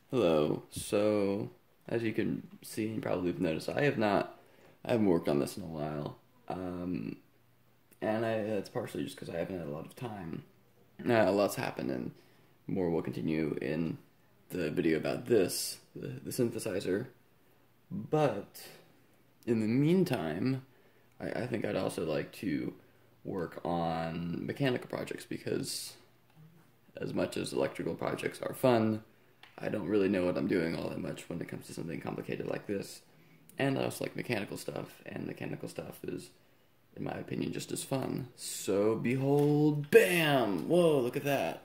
Hello. So, as you can see and probably have noticed, I haven't worked on this in a while. And that's partially just because I haven't had a lot of time. A lot's happened, and more will continue in the video about the synthesizer. But, in the meantime, I think I'd also like to work on mechanical projects because, as much as electrical projects are fun, I don't really know what I'm doing all that much when it comes to something complicated like this. And I also like mechanical stuff, and mechanical stuff is, in my opinion, just as fun. So, behold, bam! Whoa, look at that.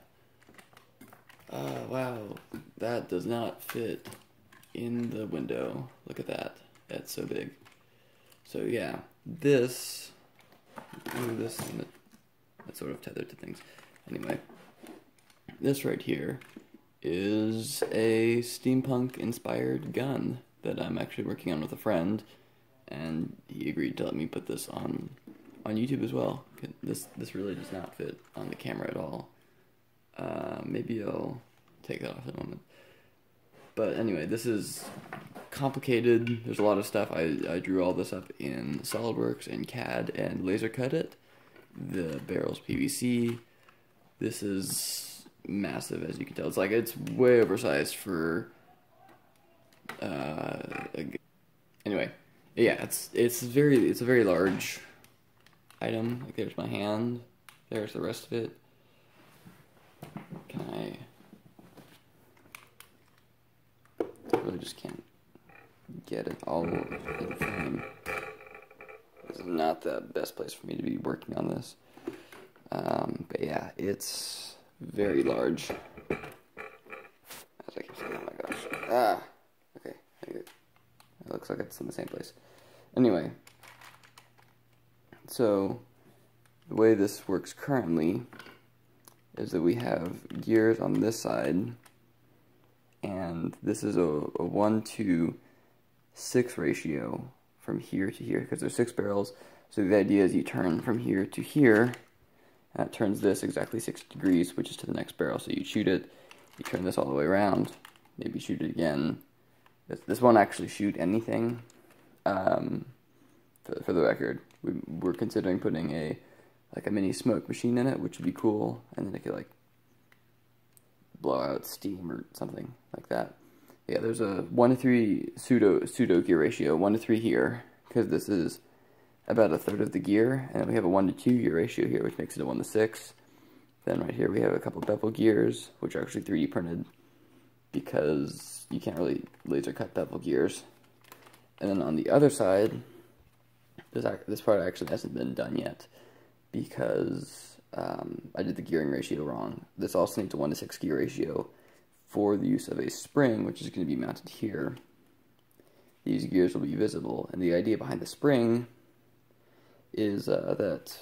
Wow, that does not fit in the window. Look at that. That's so big. So, yeah, this, that's sort of tethered to things. Anyway, this right here is a steampunk inspired gun that I'm actually working on with a friend, and he agreed to let me put this on YouTube as well. This really does not fit on the camera at all. Maybe I'll take that off in a moment. But anyway, this is complicated. There's a lot of stuff. I drew all this up in SolidWorks and CAD and laser cut it. The barrel's PVC. This is massive, as you can tell. It's way oversized for anyway, yeah, it's a very large item. Like, there's my hand, there's the rest of it. I really just can't get it all in frame. This is not the best place for me to be working on this. But yeah, it's very large. As I keep saying, oh my gosh. Okay. It looks like it's in the same place. Anyway, so the way this works currently is that we have gears on this side, and this is a 1:6 ratio from here to here, because there's 6 barrels. So the idea is you turn from here to here. That turns this exactly 60 degrees, which is to the next barrel. So you shoot it, you turn this all the way around, maybe shoot it again. This won't actually shoot anything. For the record, we're considering putting a mini smoke machine in it, which would be cool, and then it could blow out steam or something like that. Yeah, there's a 1:3 pseudo gear ratio, 1:3 here, because this is about 1/3 of the gear, and then we have a 1:2 gear ratio here, which makes it a 1:6. Then right here we have a couple bevel gears, which are actually 3D printed, because you can't really laser cut bevel gears. And then on the other side, this part actually hasn't been done yet, because I did the gearing ratio wrong. This also needs a 1:6 gear ratio for the use of a spring, which is going to be mounted here. These gears will be visible, and the idea behind the spring is that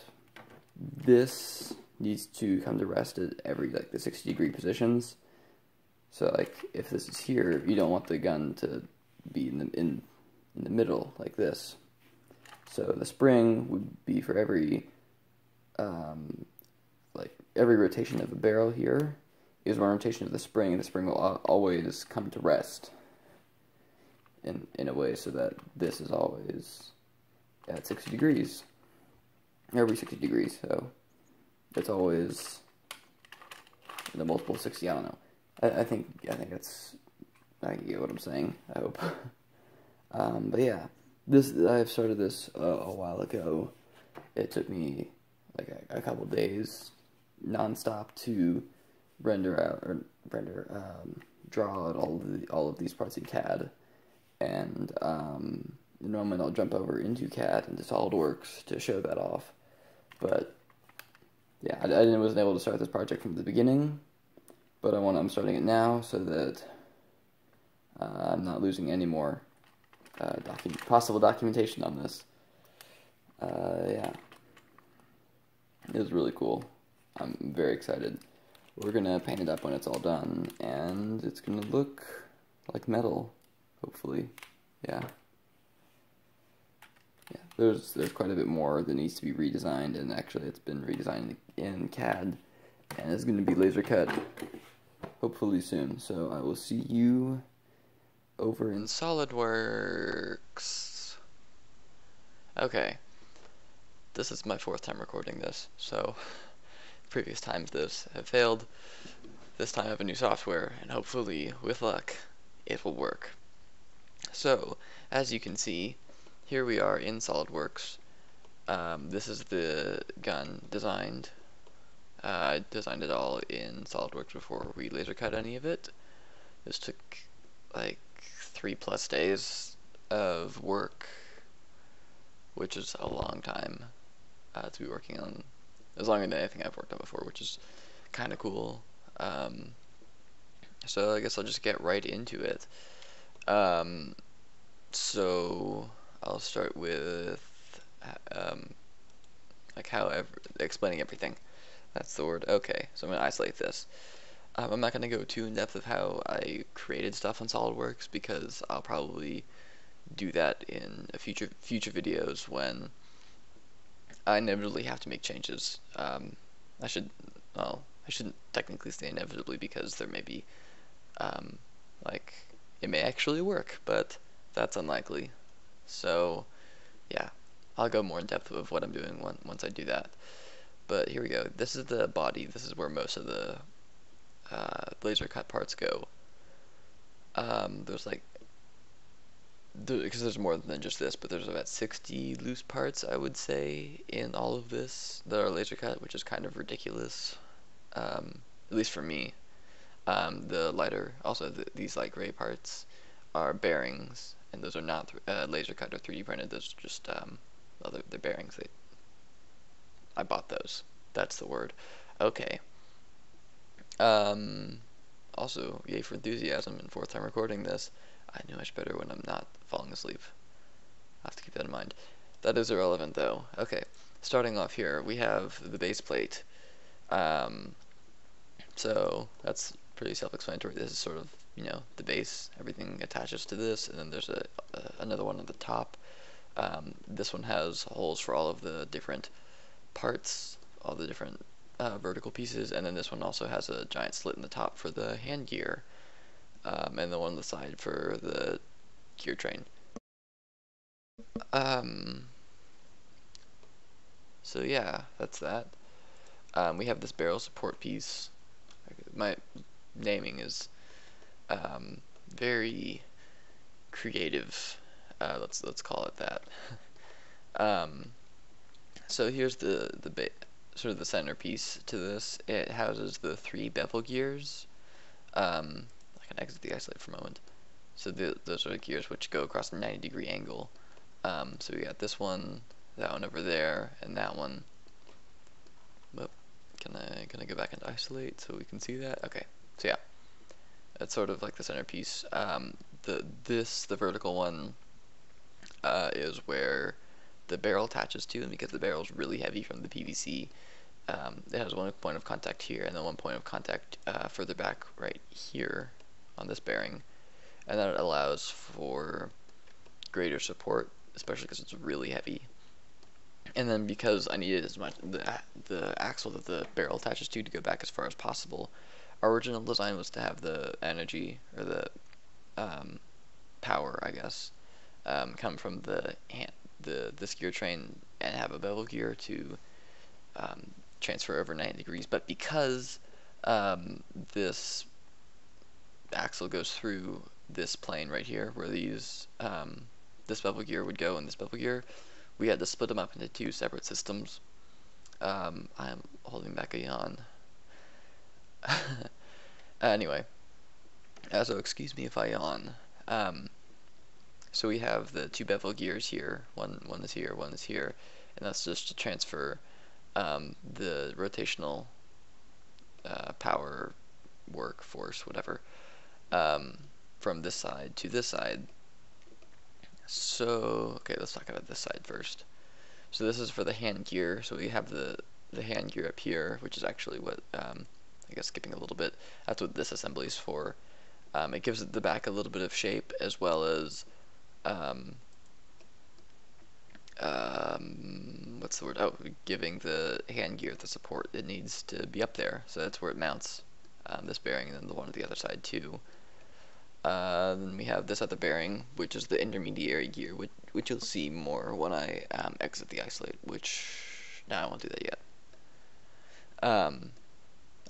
this needs to come to rest at every the 60-degree positions. So if this is here, you don't want the gun to be in the middle like this. So the spring would be for every rotation of a barrel here is one rotation of the spring, and the spring will always come to rest in a way so that this is always at 60 degrees. Every 60 degrees, so it's always in a multiple 60. I don't know. I think I get what I'm saying. I hope. But yeah, I've started this a while ago. It took me a couple days nonstop to draw out all of these parts in CAD, and in a moment I'll jump over into CAD into SolidWorks to show that off. But yeah, I wasn't able to start this project from the beginning, but I'm starting it now so that I'm not losing any more possible documentation on this. Yeah, it was really cool. I'm very excited. We're gonna paint it up when it's all done, and it's gonna look like metal, hopefully. Yeah. There's quite a bit more that needs to be redesigned, and actually it's been redesigned in CAD, and it's going to be laser cut hopefully soon. So I will see you over in SolidWorks. Okay, this is my 4th time recording this, so previous times this have failed. This time I have a new software, and hopefully, with luck, it will work. So, as you can see, here we are in SolidWorks. This is the gun designed. I designed it all in SolidWorks before we laser cut any of it. This took like 3+ days of work, which is a long time to be working on, as long as anything I've worked on before, which is kind of cool. So I guess I'll just get right into it. So I'll start with like explaining everything. That's the word. Okay, so I'm going to isolate this. I'm not going to go too in depth of how I created stuff on SolidWorks, because I'll probably do that in a future videos when I inevitably have to make changes. I shouldn't technically say inevitably, because there may be like, it may actually work, but that's unlikely. So yeah, I'll go more in depth of what I'm doing once I do that. But here we go. This is the body. This is where most of the laser cut parts go. There's like, because there's more than just this, but there's about 60 loose parts, I would say, in all of this that are laser cut, which is kind of ridiculous, at least for me. The lighter, also these light gray parts are bearings, and those are not laser cut or 3D printed. Those are just they're bearings. I bought those. That's the word. Okay. Also, yay for enthusiasm, and 4th time recording this. I do much better when I'm not falling asleep. I have to keep that in mind. That is irrelevant, though. Okay, starting off here, we have the base plate. So that's pretty self-explanatory. This is sort of, you know, the base. Everything attaches to this, and then there's another one at the top. This one has holes for all of the different parts, all the different vertical pieces, and then this one also has a giant slit in the top for the hand gear, and the one on the side for the gear train. So yeah, that's that. We have this barrel support piece. My naming is very creative. Let's call it that. So here's the sort of the centerpiece to this. It houses the 3 bevel gears. I can exit the isolate for a moment. So those are the gears which go across a 90-degree angle. So we got this one, that one over there, and that one. Well, can I go back and isolate so we can see that? Okay. So yeah, that's sort of like the centerpiece. The vertical one is where the barrel attaches to, and because the barrel is really heavy from the PVC, it has one point of contact here, and then one point of contact further back right here on this bearing, and that allows for greater support, especially because it's really heavy. And then because I needed as much the axle that the barrel attaches to go back as far as possible, our original design was to have the energy, or the power, I guess, come from this gear train and have a bevel gear to transfer over 90 degrees. But because this axle goes through this plane right here, where these this bevel gear would go and this bevel gear, we had to split them up into 2 separate systems. I'm holding back a yawn. Anyway, so excuse me if I yawn. So we have the 2 bevel gears here. One is here, one is here, and that's just to transfer the rotational power, work, force, whatever, from this side to this side. So okay, let's talk about this side first. So this is for the hand gear. So we have the hand gear up here, which is actually what I guess skipping a little bit. That's what this assembly is for. It gives the back a little bit of shape, as well as what's the word? Oh, giving the hand gear the support it needs to be up there. So that's where it mounts this bearing, and then the one on the other side too. Then we have this other bearing, which is the intermediary gear, which you'll see more when I exit the isolate, which, no, I won't do that yet.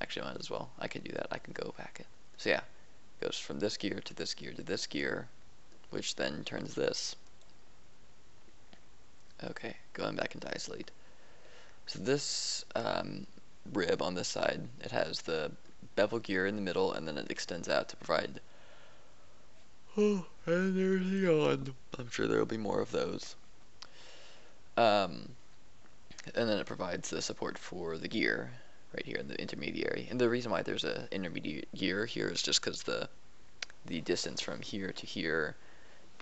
Actually, I might as well. I can do that. I can go back in. So yeah, it goes from this gear to this gear to this gear, which then turns this. Okay, going back into isolate. So this rib on this side, it has the bevel gear in the middle, and then it extends out to provide. Oh, and there's the yawn. I'm sure there will be more of those. And then it provides the support for the gear right here in the intermediary. And the reason why there's an intermediate gear here is just because the distance from here to here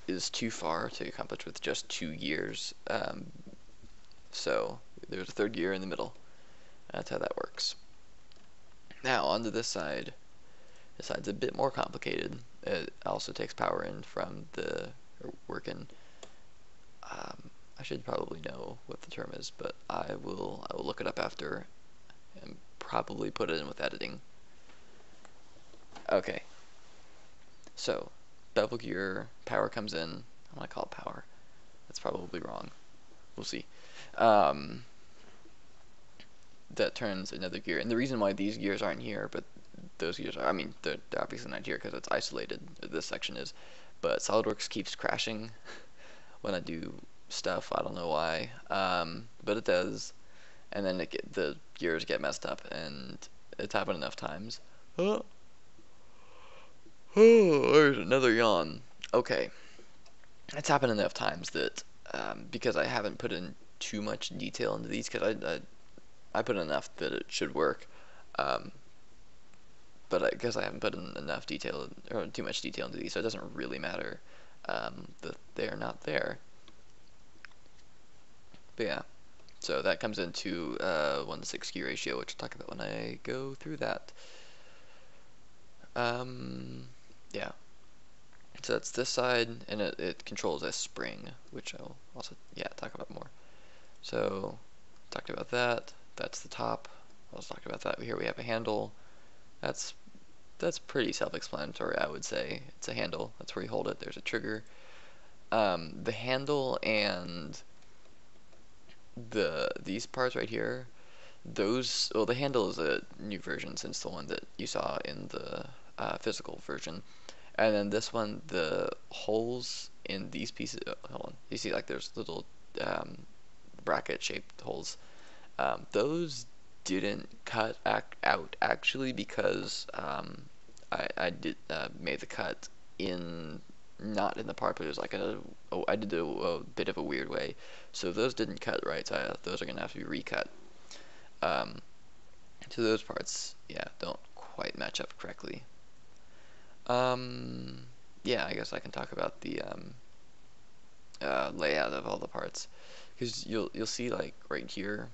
is too far to accomplish with just 2 gears. So there's a third gear in the middle. That's how that works. Now onto this side. This side's a bit more complicated. It also takes power in from the working. I should probably know what the term is, but I will look it up after and probably put it in with editing. Okay. So bevel gear, power comes in. I want to call it power. That's probably wrong. We'll see. That turns another gear, and the reason why these gears aren't here, but those gears are, I mean, they're obviously not here because it's isolated, this section is, but SolidWorks keeps crashing when I do stuff. I don't know why, but it does, and then the gears get messed up, and it's happened enough times. Oh, there's another yawn. Okay, it's happened enough times that because I haven't put in too much detail into these, because I put in enough that it should work, but I guess I haven't put in enough detail, or too much detail into these, so it doesn't really matter that they're not there. But yeah, so that comes into 1:6 gear ratio, which I'll talk about when I go through that. Yeah, so that's this side, and it controls a spring, which I'll also, yeah, talk about more. So, talked about that. That's the top. I was talking about that. Here we have a handle. That's pretty self-explanatory, I would say. It's a handle. That's where you hold it. There's a trigger. The handle and these parts right here, those, well, the handle is a new version since the one that you saw in the physical version. And then this one, the holes in these pieces, hold on, you see like there's little bracket shaped holes. Those didn't cut out actually because I did made the cut in, not in the part, but it was like I did a bit of a weird way, so those didn't cut right, so those are gonna have to be recut. So those parts, yeah, don't quite match up correctly. Yeah, I guess I can talk about the layout of all the parts, because you'll see like right here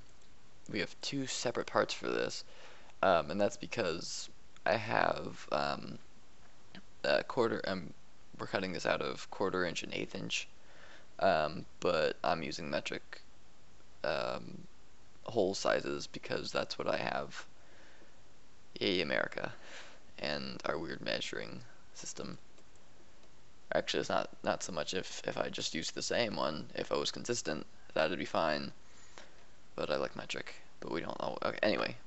we have 2 separate parts for this, and that's because I have a quarter. We're cutting this out of 1/4 inch and 1/8 inch, but I'm using metric hole sizes because that's what I have. Yay, America, and our weird measuring system. Actually, it's not so much if I just used the same one. If I was consistent, that'd be fine. But I like metric, but we don't know. Okay, anyway,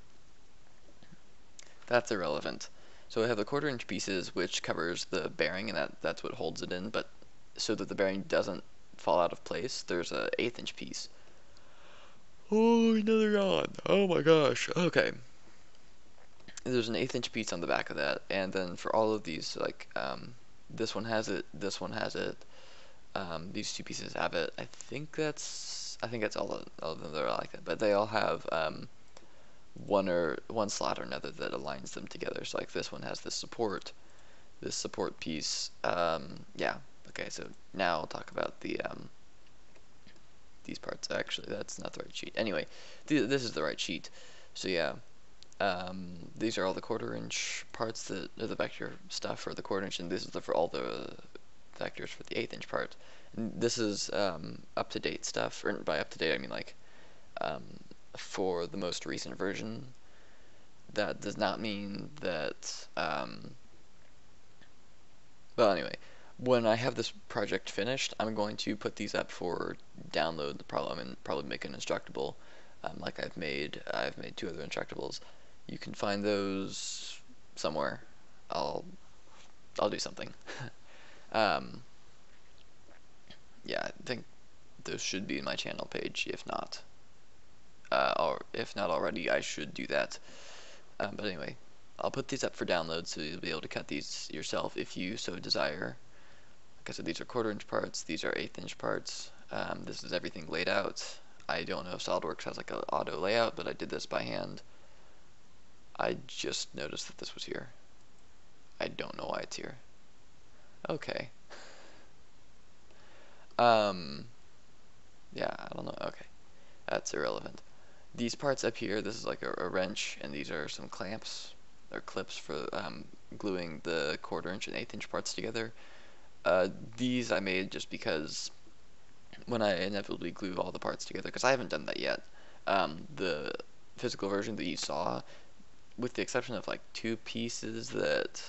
that's irrelevant. So we have the 1/4 inch pieces, which covers the bearing, and that's what holds it in. But so that the bearing doesn't fall out of place, there's a 1/8 inch piece. Oh, another yawn. Oh my gosh. Okay. There's an 1/8 inch piece on the back of that, and then for all of these, like this one has it, this one has it, these 2 pieces have it. I think that's all of them that are like that, but they all have one slot or another that aligns them together. So like this one has this support piece. Yeah. Okay. So now I'll talk about the these parts. Actually, that's not the right sheet. Anyway, this is the right sheet. So yeah. These are all the 1/4 inch parts that are the vector stuff for the 1/4 inch, and this is for all the vectors for the 1/8 inch part. And this is up-to-date stuff, or by up-to-date I mean like for the most recent version. that does not mean that, well, anyway, when I have this project finished, I'm going to put these up for download. Probably make an instructable, like I've made 2 other instructables. You can find those somewhere. I'll do something. um, yeah, I think those should be in my channel page. If not, or if not already, I should do that. But anyway, I'll put these up for download, so you'll be able to cut these yourself if you so desire. Like I said, these are 1/4" parts, these are 1/8" parts. This is everything laid out. I don't know if SolidWorks has like an auto layout, but I did this by hand. I just noticed that this was here. I don't know why it's here. Okay. Yeah, I don't know. Okay. That's irrelevant. These parts up here, this is like a wrench, and these are some clamps or clips for gluing the 1/4" and 1/8" parts together. These I made just because when I inevitably glue all the parts together, because I haven't done that yet, the physical version that you saw, with the exception of like 2 pieces that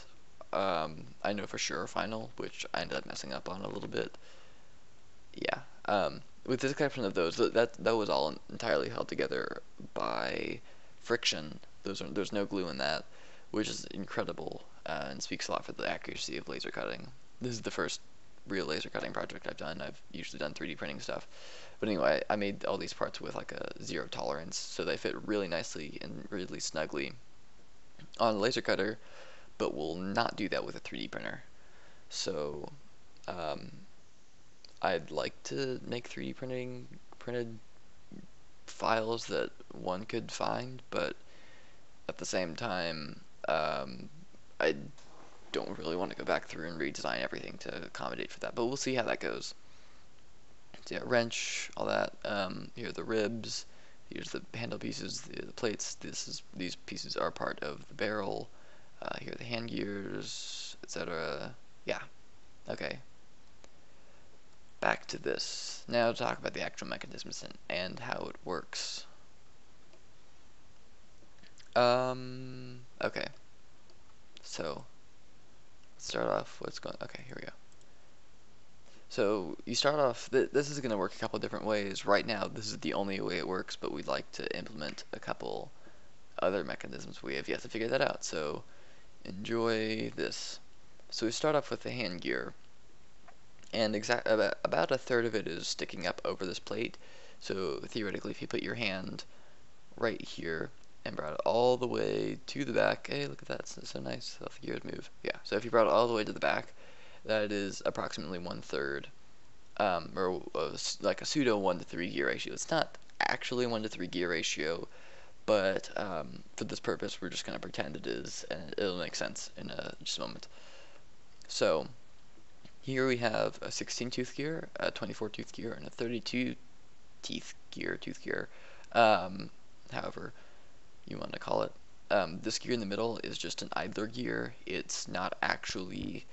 I know for sure are final, which I ended up messing up on a little bit. Yeah, with the exception of those, that was all entirely held together by friction. There's no glue in that, which is incredible and speaks a lot for the accuracy of laser cutting. This is the first real laser cutting project I've done. I've usually done 3D printing stuff, but anyway, I made all these parts with like a 0 tolerance, so they fit really nicely and really snugly on a laser cutter, but will not do that with a 3D printer. So I'd like to make 3D printed files that one could find, but at the same time, I don't really want to go back through and redesign everything to accommodate for that, but we'll see how that goes. So yeah, wrench, all that. Here are the ribs. Here's the handle pieces, the plates. These pieces are part of the barrel. Here are the hand gears, etc. Yeah. Okay. Back to this. Now to talk about the actual mechanisms and how it works. Okay. So, let's start off. Okay, here we go. So, you start off, this is going to work a couple of different ways. Right now, this is the only way it works, but we'd like to implement a couple other mechanisms. We have yet to figure that out, so enjoy this. So, we start off with the hand gear. And about 1/3 of it is sticking up over this plate. So theoretically, if you put your hand right here and brought it all the way to the back, hey, look at that, it's so nice, how the gears move. Yeah, so if you brought it all the way to the back, that is approximately 1/3, or like a pseudo 1-to-3 gear ratio. It's not actually a 1-to-3 gear ratio, but for this purpose, we're just going to pretend it is, and it'll make sense in just a moment. So here we have a 16-tooth gear, a 24-tooth gear, and a 32-tooth gear, however you want to call it. This gear in the middle is just an idler gear. It's not actually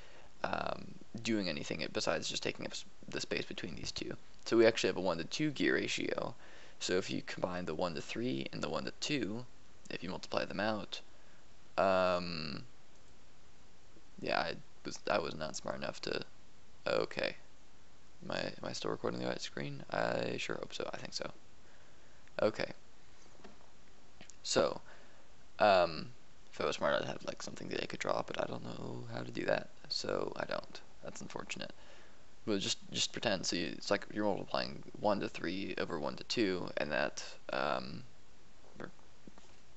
doing anything besides just taking up the space between these two. So we actually have a 1-to-2 gear ratio. So if you combine the 1-to-3 and the 1-to-2, if you multiply them out, yeah, I was not smart enough to. Okay. Am I still recording the right screen? I sure hope so. I think so. Okay. So, if I was smart, I'd have like something that I could draw, but I don't know how to do that, so I don't. That's unfortunate. But just pretend. So it's like you're multiplying 1-to-3 over 1-to-2, and that,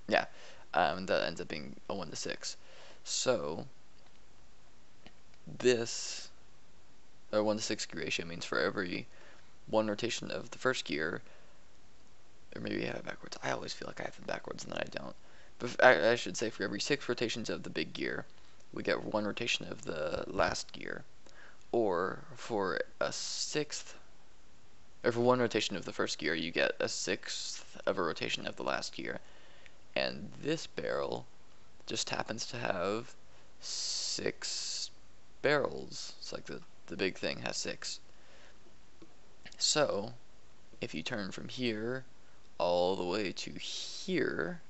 yeah, that ends up being a 1-to-6. So this. Or 1-to-6 gear ratio means for every 1 rotation of the first gear, or maybe I have it backwards. I always feel like I have it backwards and then I don't. But I should say for every 6 rotations of the big gear, we get 1 rotation of the last gear. Or for a 1/6 of the first gear, you get a 1/6 of a rotation of the last gear. And this barrel just happens to have 6 barrels. It's like the big thing has 6. So, if you turn from here all the way to here,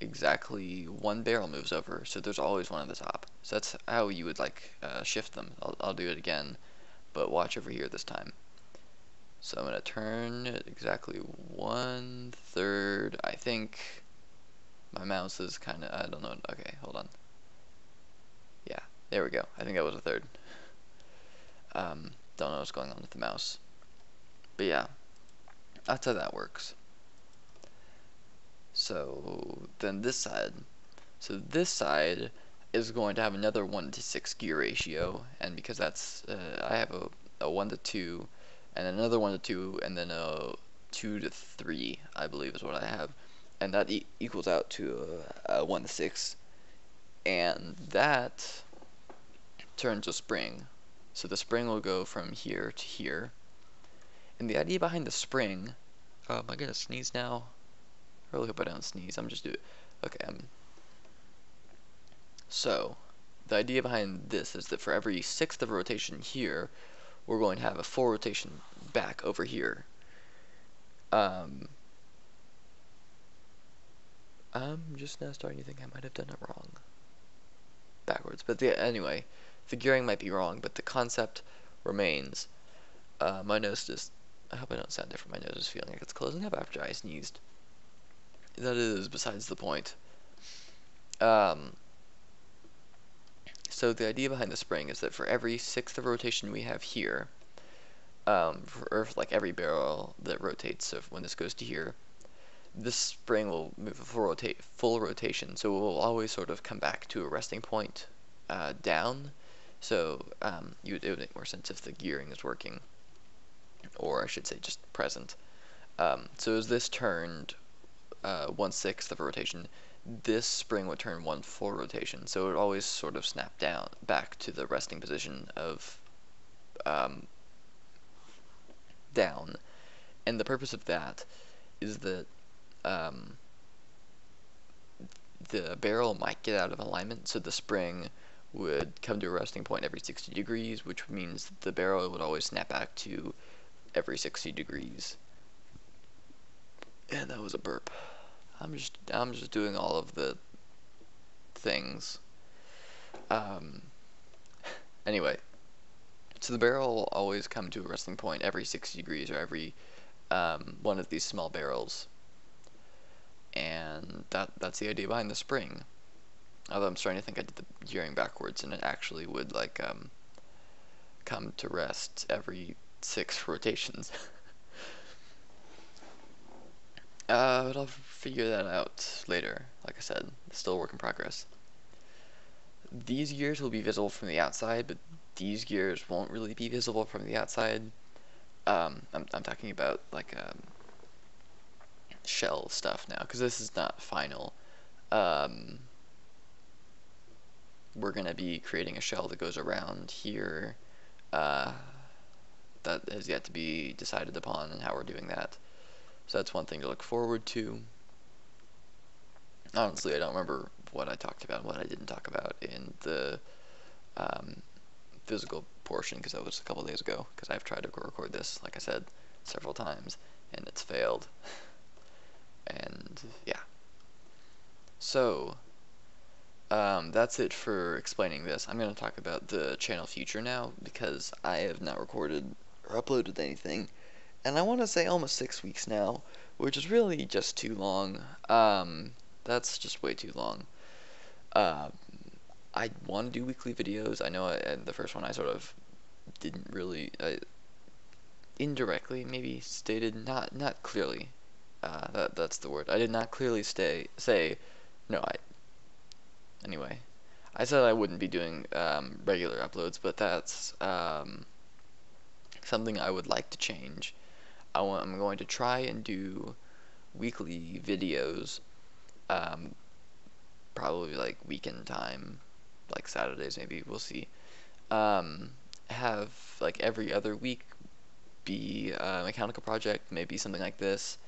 exactly one barrel moves over, so there's always one at the top. So that's how you would like shift them. I'll do it again, but watch over here this time. So I'm going to turn it exactly 1/3. I think my mouse is kind of, I don't know. Okay, hold on. Yeah, there we go. I think that was 1/3. Don't know what's going on with the mouse. But yeah, that's how that works. So then this side. So this side is going to have another 1:6 gear ratio, and because that's I have a 1:2, and another 1:2, and then a 2:3, I believe is what I have, and that equals out to a 1:6, and that turns a spring. So the spring will go from here to here, and the idea behind the spring. Am I gonna sneeze now? I really hope I don't sneeze. I'm just doing. Okay. So, the idea behind this is that for every 1/6 of a rotation here, we're going to have a full rotation back over here. I'm just now starting to think I might have done it wrong. Backwards. But anyway, the gearing might be wrong, but the concept remains. My nose just, I hope I don't sound different. My nose is feeling like it's closing up after I sneezed. That is besides the point. So the idea behind the spring is that for every 1/6 of rotation we have here, for like every barrel that rotates, so when this goes to here, this spring will move a full rotation, so it will always sort of come back to a resting point down. So it would make more sense if the gearing is working, or I should say just present. So as this turned 1/6 of a rotation, this spring would turn one full rotation, so it would always sort of snap down back to the resting position of down. And the purpose of that is that the barrel might get out of alignment, so the spring would come to a resting point every 60 degrees, which means the barrel would always snap back to every 60 degrees. And that was a burp. I'm just doing all of the things. Anyway, so the barrel will always come to a resting point every 60 degrees, or every one of these small barrels, and that's the idea behind the spring. Although I'm starting to think I did the gearing backwards, and it actually would like come to rest every 6 rotations. But I'll figure that out later. Like I said, it's still a work in progress. These gears will be visible from the outside, but these gears won't really be visible from the outside. I'm talking about like shell stuff now, because this is not final. We're gonna be creating a shell that goes around here. That has yet to be decided upon and how we're doing that. So that's one thing to look forward to. Honestly, I don't remember what I talked about and what I didn't talk about in the physical portion, because that was a couple days ago, because I've tried to record this, like I said, several times, and it's failed. And yeah. So, that's it for explaining this. I'm going to talk about the channel future now, because I have not recorded or uploaded anything, and I want to say almost 6 weeks now, which is really just too long. That's just way too long. I want to do weekly videos. I know the first one I sort of didn't really, indirectly maybe stated, not clearly. That's the word. I did not clearly say, no, anyway. I said I wouldn't be doing regular uploads, but that's something I would like to change. I'm going to try and do weekly videos, probably like weekend time, like Saturdays maybe, we'll see. Have like every other week be a mechanical project, maybe something like this,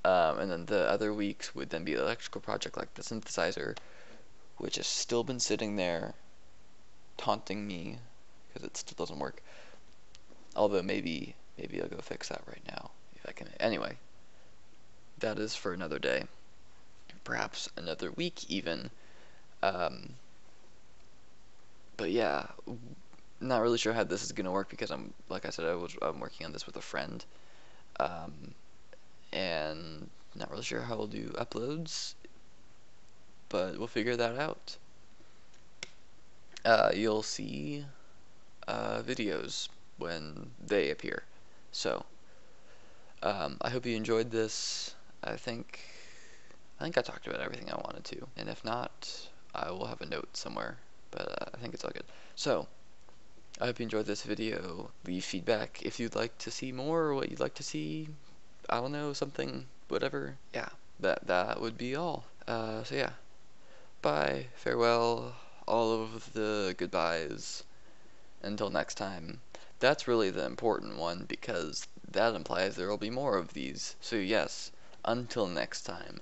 and then the other weeks would then be an electrical project like the synthesizer, which has still been sitting there taunting me because it still doesn't work. Although maybe I'll go fix that right now if I can. Anyway, that is for another day. perhaps another week even. But yeah, not really sure how this is gonna work because like I said, I'm working on this with a friend, and not really sure how we'll do uploads, but we'll figure that out. You'll see videos when they appear. So I hope you enjoyed this. I think I talked about everything I wanted to, and if not, I will have a note somewhere, but I think it's all good. So I hope you enjoyed this video. Leave feedback if you'd like to see more, or what you'd like to see. I don't know, something, whatever. Yeah, that would be all. So yeah, bye, farewell, all of the goodbyes. Until next time. That's really the important one, because that implies there will be more of these. So yes, until next time.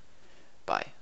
Bye.